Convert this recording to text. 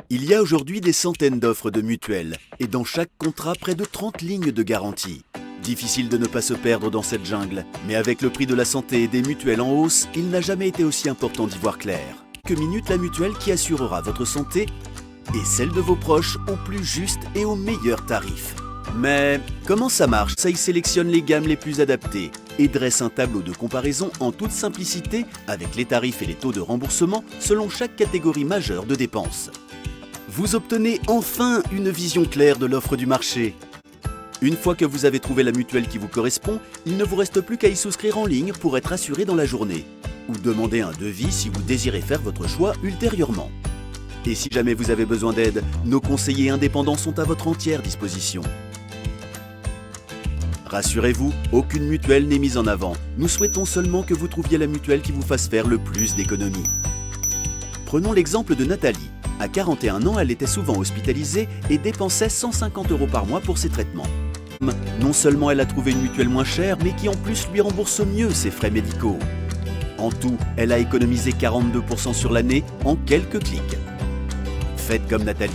Il y a aujourd'hui des centaines d'offres de mutuelles et dans chaque contrat près de 30 lignes de garantie. Difficile de ne pas se perdre dans cette jungle, mais avec le prix de la santé et des mutuelles en hausse, il n'a jamais été aussi important d'y voir clair. Quelques minutes, la mutuelle qui assurera votre santé et celle de vos proches au plus juste et au meilleur tarif. Mais comment ça marche? Ça y sélectionne les gammes les plus adaptées et dresse un tableau de comparaison en toute simplicité avec les tarifs et les taux de remboursement selon chaque catégorie majeure de dépenses. Vous obtenez enfin une vision claire de l'offre du marché. Une fois que vous avez trouvé la mutuelle qui vous correspond, il ne vous reste plus qu'à y souscrire en ligne pour être assuré dans la journée, ou demander un devis si vous désirez faire votre choix ultérieurement. Et si jamais vous avez besoin d'aide, nos conseillers indépendants sont à votre entière disposition. Rassurez-vous, aucune mutuelle n'est mise en avant. Nous souhaitons seulement que vous trouviez la mutuelle qui vous fasse faire le plus d'économies. Prenons l'exemple de Nathalie. À 41 ans, elle était souvent hospitalisée et dépensait 150 € par mois pour ses traitements. Non seulement elle a trouvé une mutuelle moins chère, mais qui en plus lui rembourse mieux ses frais médicaux. En tout, elle a économisé 42% sur l'année en quelques clics. Faites comme Nathalie.